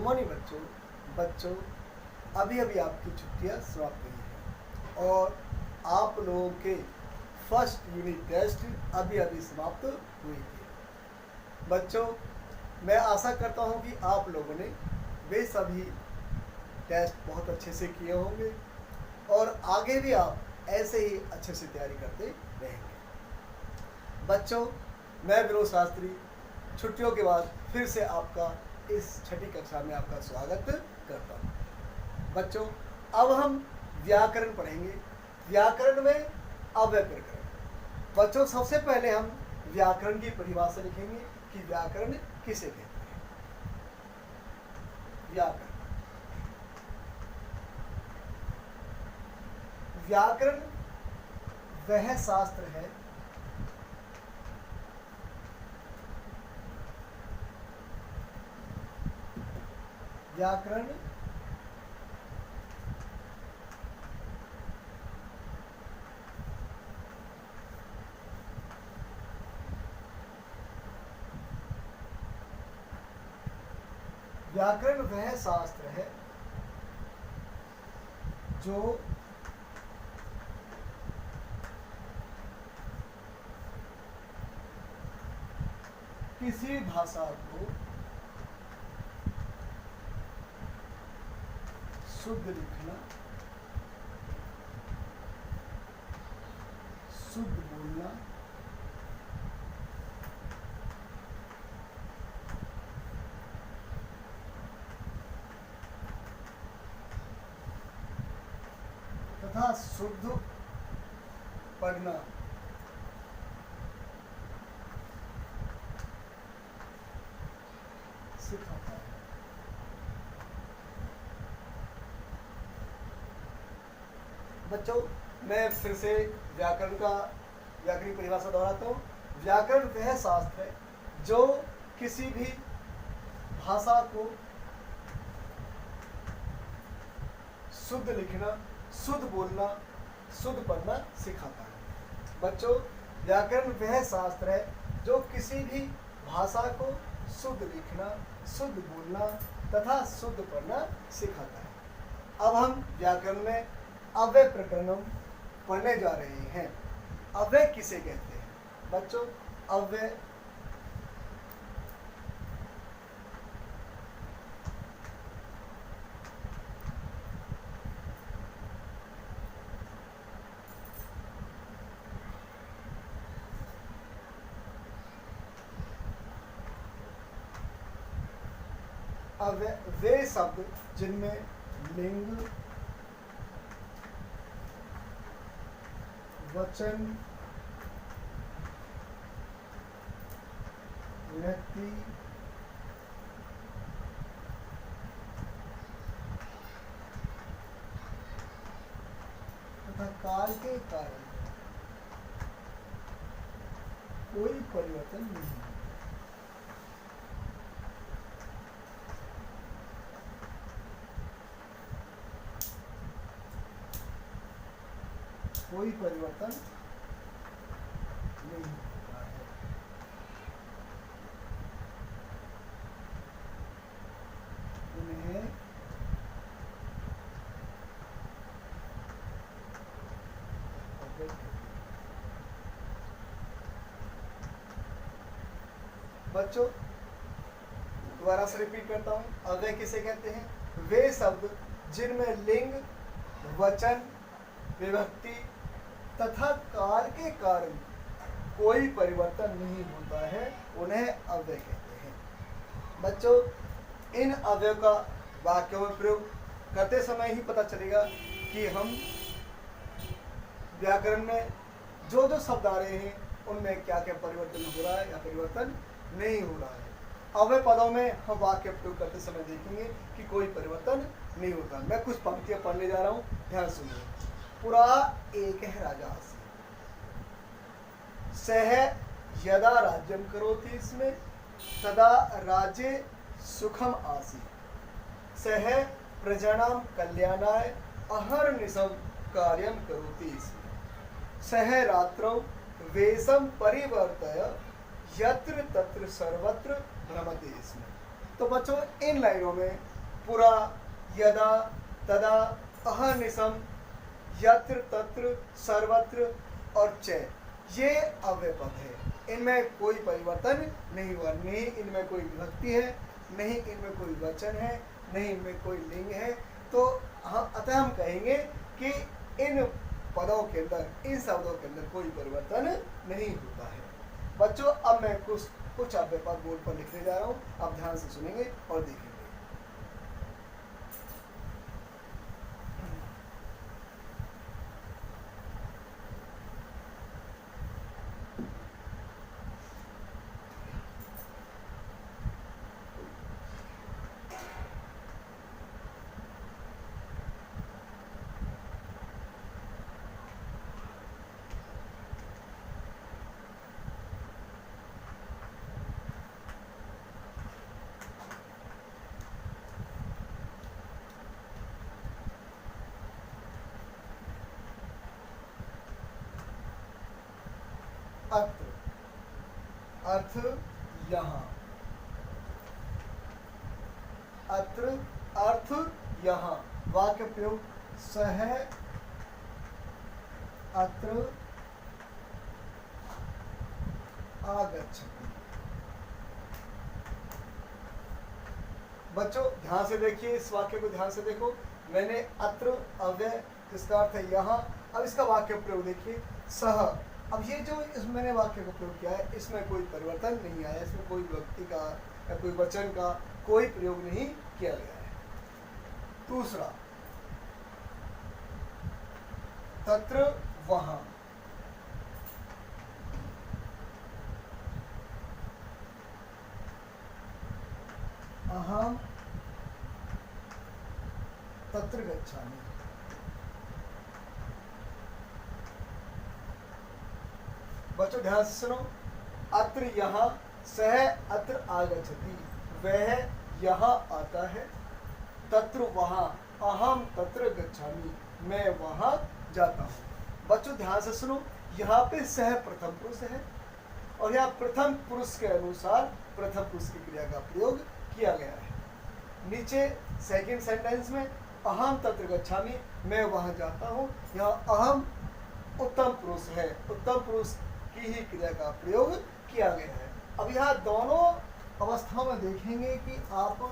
Morning बच्चों अभी अभी आपकी छुट्टियां समाप्त हुई हैं और आप लोगों के फर्स्ट यूनिट टेस्ट अभी अभी समाप्त हुई थी। बच्चों, मैं आशा करता हूं कि आप लोगों ने वे सभी टेस्ट बहुत अच्छे से किए होंगे और आगे भी आप ऐसे ही अच्छे से तैयारी करते रहेंगे। बच्चों, मैं विनोद शास्त्री छुट्टियों के बाद फिर से आपका इस छठी कक्षा में आपका स्वागत करता हूँ। बच्चों, अब हम व्याकरण पढ़ेंगे। व्याकरण में अव्यय प्रकरण। बच्चों, सबसे पहले हम व्याकरण की परिभाषा लिखेंगे कि व्याकरण किसे कहते हैं। व्याकरण वह शास्त्र है व्याकरण व्याकरण वह शास्त्र है जो किसी भाषा को शुद्ध लिखना, शुद्ध बोलना, तथा शुद्ध पढ़ना सिखाता है। बच्चों, मैं फिर से व्याकरण परिभाषा दोहराता हूँ। व्याकरण वह शास्त्र है जो किसी भी भाषा को शुद्ध लिखना, शुद्ध बोलना, शुद्ध पढ़ना सिखाता है। बच्चों, व्याकरण वह शास्त्र है जो किसी भी भाषा को शुद्ध लिखना, शुद्ध बोलना तथा शुद्ध पढ़ना सिखाता है। अब हम व्याकरण में अव्यय प्रकरण पढ़ने जा रहे हैं। अव्यय किसे कहते हैं? बच्चों, अव्यय वे शब्द जिनमें लिंग, वचन, व्यक्ति, तथा काल के कारण कोई परिवर्तन नहीं है। कोई परिवर्तन नहीं होता है। उन्हें बच्चों, दोबारा से रिपीट करता हूँ। अव्यय किसे कहते हैं? वे शब्द जिनमें लिंग, वचन, विभक्ति तथा काल के कारण कोई परिवर्तन नहीं होता है, उन्हें अव्यय कहते हैं। बच्चों, इन अव्ययों का वाक्यों में प्रयोग करते समय ही पता चलेगा कि हम व्याकरण में जो जो शब्द आ रहे हैं उनमें क्या क्या परिवर्तन हो रहा है या परिवर्तन नहीं हो रहा है। अव्यय पदों में हम वाक्य प्रयोग करते समय देखेंगे कि कोई परिवर्तन नहीं होता। मैं कुछ पंक्तियां पढ़ने जा रहा हूँ, ध्यान सुनिए। पुरा एक है राजा सह यदा राज्यम करोति इसमें तदा राज्ये सुखम आसी सह प्रजानां कल्याणाय अहर्निशं कार्यं करोति इसमें सह रात्रौ वेशम परिवर्तय यत्र तत्र सर्वत्र भ्रमते इसमें। तो बच्चों, इन लाइनों में पुरा, यदा, तदा, अहर्निशम, यत्र तत्र, सर्वत्र और च, ये अव्यय पद है। इनमें कोई परिवर्तन नहीं हुआ, नहीं इनमें कोई विभक्ति है, नहीं इनमें कोई वचन है, नहीं इनमें कोई लिंग है। तो अतः हम कहेंगे कि इन पदों के अंदर, इन शब्दों के अंदर कोई परिवर्तन नहीं होता है। बच्चों अब मैं कुछ अव्यय पद बोर्ड पर लिखने जा रहा हूँ, आप ध्यान से सुनेंगे और देखेंगे। अत्र, अर्थ यहाँ, अत्र अर्थ यहाँ। वाक्य प्रयोग सह अत्र आगच्छति। बच्चों ध्यान से देखिए, इस वाक्य को ध्यान से देखो। मैंने अत्र अव्यय, जिसका अर्थ है यहाँ। अब इसका वाक्य प्रयोग देखिए, सह। अब ये जो मैंने वाक्य को प्रयोग किया है, इसमें कोई परिवर्तन नहीं आया, इसमें कोई व्यक्ति का या कोई वचन का कोई प्रयोग नहीं किया गया है। दूसरा, तत्र वहाँ, अहम तत्र गच्छामि। बच्चों ध्यान से सुनो, अत्र यहाँ, सह अत्र आगच्छति, वह यहाँ आता है, तत्र वहाँ, अहम तत्र गच्छामि, मैं वहाँ जाता हूँ। बच्चों ध्यान से सुनो, यहाँ पे सह प्रथम पुरुष है और यहाँ प्रथम पुरुष के अनुसार प्रथम पुरुष की क्रिया का प्रयोग किया गया है। नीचे सेकंड सेंटेंस में अहम तत्र गच्छामि, मैं वहाँ जाता हूँ, यहाँ अहम उत्तम पुरुष है, उत्तम पुरुष की ही क्रिया का प्रयोग किया गया है। अब यहाँ दोनों अवस्थाओं में देखेंगे कि आप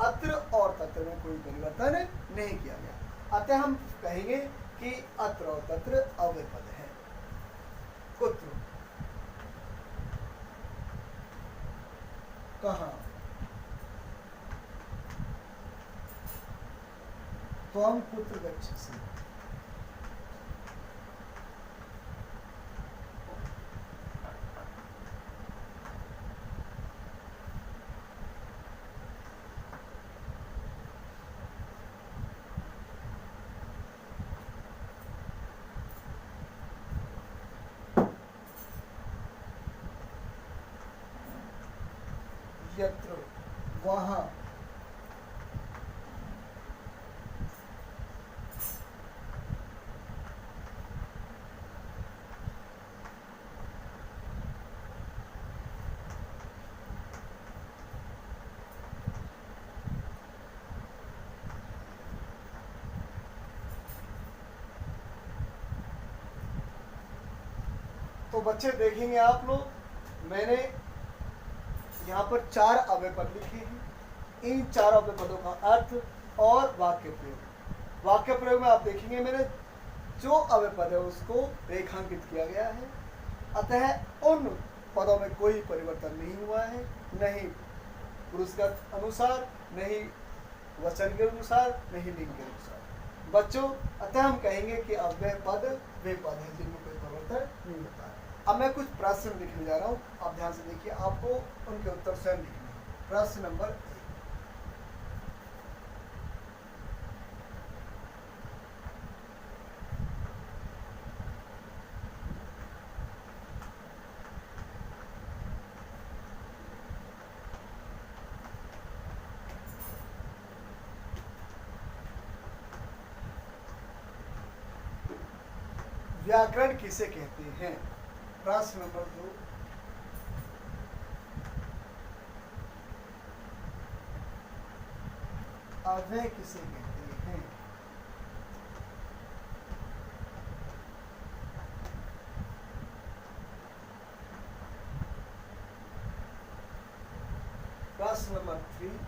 अत्र और तत्र में कोई परिवर्तन नहीं किया गया, अतः हम कहेंगे कि अत्र और तत्र अव्यय पद है। कुत्र, कहाँ, त्वं कुत्र गच्छसि, यत्र वहाँ, तो बच्चे देखेंगे आप लोग, मैंने यहाँ पर 4 अव्यय पद लिखे हैं। इन 4 अव्यय पदों का अर्थ और वाक्य प्रयोग, वाक्य प्रयोग में आप देखेंगे मैंने जो अव्यय पद है उसको रेखांकित किया गया है, अतः उन पदों में कोई परिवर्तन नहीं हुआ है, नहीं पुरुष के अनुसार, नहीं वचन के अनुसार, नहीं लिंग के अनुसार। बच्चों अतः हम कहेंगे कि अव्यय पद वे पद हैं जिनमें कोई परिवर्तन नहीं होता है। अब मैं कुछ प्रश्न लिखने जा रहा हूँ, आप ध्यान से देखिए, आपको उनके उत्तर स्वयं लिखने हैं। प्रश्न नंबर 1, व्याकरण किसे कहते हैं? प्रश्न नंबर 2, अव्यय किसे कहते हैं? प्रश्न नंबर 3,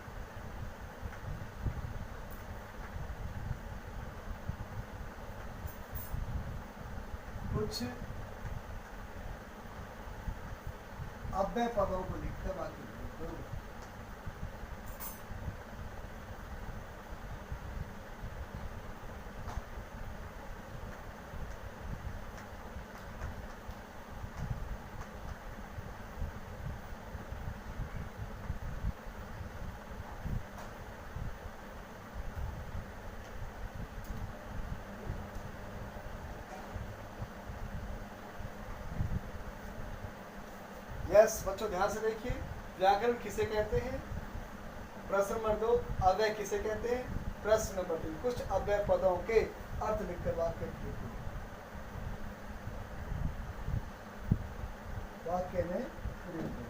कुछ अव्यय पदों को लिखकर वाक्य करो। यस बच्चों, ध्यान से देखिए, व्याकरण किसे कहते हैं? प्रश्न नंबर 2, अव्यय किसे कहते हैं? प्रश्न नंबर 3, कुछ अव्यय पदों के अर्थ लिखकर वाक्य लिखो। वाक्य में प्रयोग करो।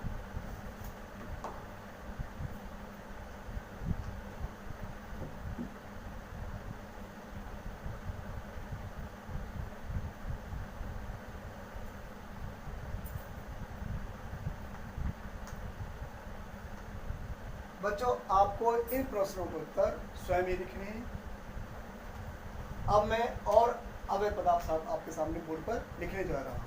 बच्चों, आपको इन प्रश्नों के उत्तर स्वयं ही लिखने हैं। अब मैं और अव्यय पद आपके सामने बोर्ड पर लिखने जा रहा हूं।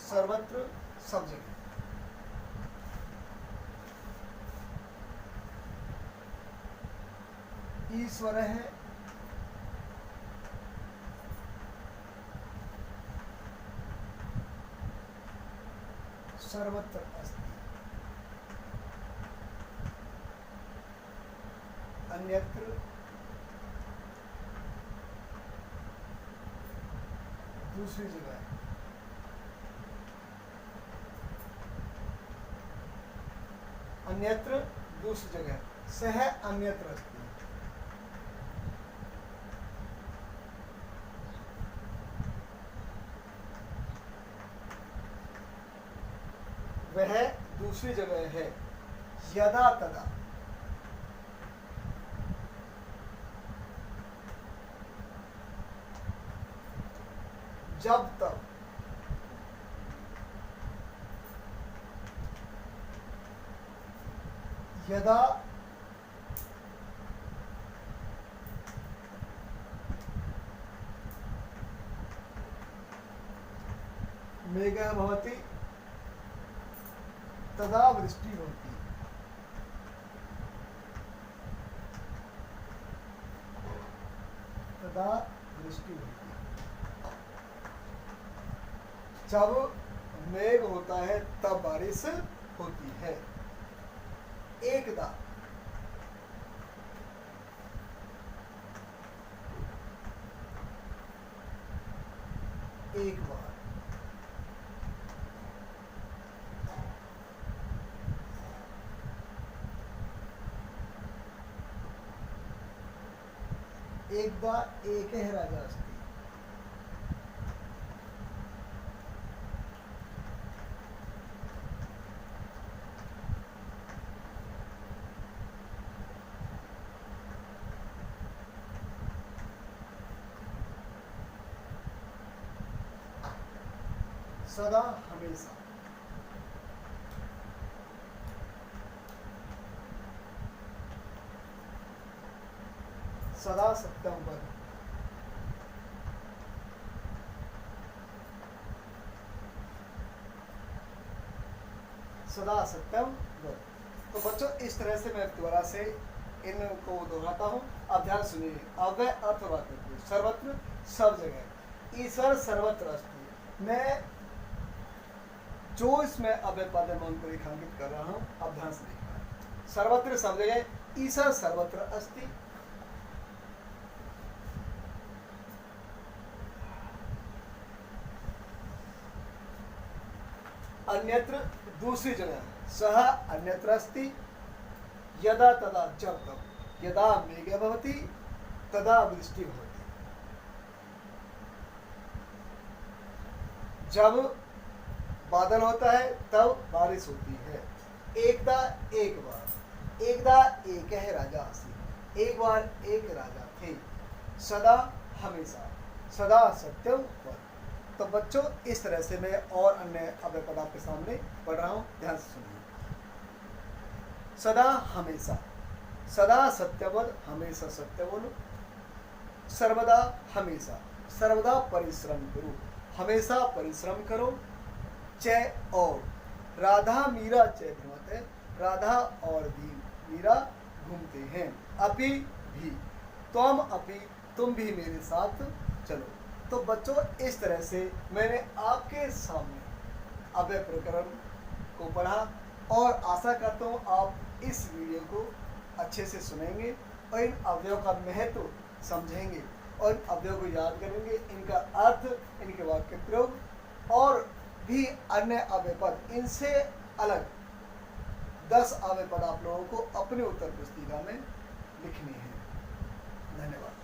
सर्वत्र, सब जगह। ईश्वर है, सर्वत्र अस्ति, अन्यत्र दूसरी जगह, अन्यत्र दूसरी जगह, सह अन्यत्र अस्ति। वह दूसरी जगह है, यदा तदा, जब तक, यदा मेघः भवति तदा वृष्टि होती। तदा वृष्टि होती। जब मेघ होता है तब बारिश होती है। एकदा, एक बार, एकदा एकः राजा अस्ति। सदा, हमेशा। सदा सत्यम वद। सदा सत्यम वद। तो बच्चों, इस तरह से मैं दोबारा से इनको दोहराता हूँ। अब ध्यान सुनिए। अव्यय अर्थ वाक्य, सर्वत्र, सब जगह, ईश्वर सर्वत्र अस्ति। मैं जो इसमें अव्यय पद है मैं उनको रेखांकित कर रहा हूँ। अब ध्यान से देखना। सर्वत्र, सब जगह, ईश्वर सर्वत्र अस्ति। अन्यत्र दूसरी जगह, सह अन्यत्र अस्ति, यदा तदा जब तब, यदा मेघ भवति तदा वृष्टि भवति। जब बादल होता है तब बारिश होती है। एकदा एक बार, एकदा एक है राजा आसी, एक बार एक राजा थे। सदा हमेशा, सदा सत्यम पर। तो बच्चों इस तरह से मैं और अन्य अव्यय पद आपके सामने पढ़ रहा हूं, ध्यान से सुनिए। सदा हमेशा, सदा सत्यवद, हमेशा सत्य बोलो। सर्वदा हमेशा, सर्वदा परिश्रम करो, हमेशा परिश्रम करो। च और, राधा मीरा च घूमते, राधा और भी मीरा घूमते हैं। अपि भी, तुम अपि, तुम भी मेरे साथ चलो। तो बच्चों इस तरह से मैंने आपके सामने अव्यय प्रकरण को पढ़ा और आशा करता हूँ आप इस वीडियो को अच्छे से सुनेंगे और इन अवयवों का महत्व समझेंगे और इन अवयवों को याद करेंगे, इनका अर्थ, इनके वाक्य प्रयोग और भी अन्य अव्यय पद, इनसे अलग 10 अव्यय पद आप लोगों को अपने उत्तर पुस्तिका में लिखने हैं। धन्यवाद।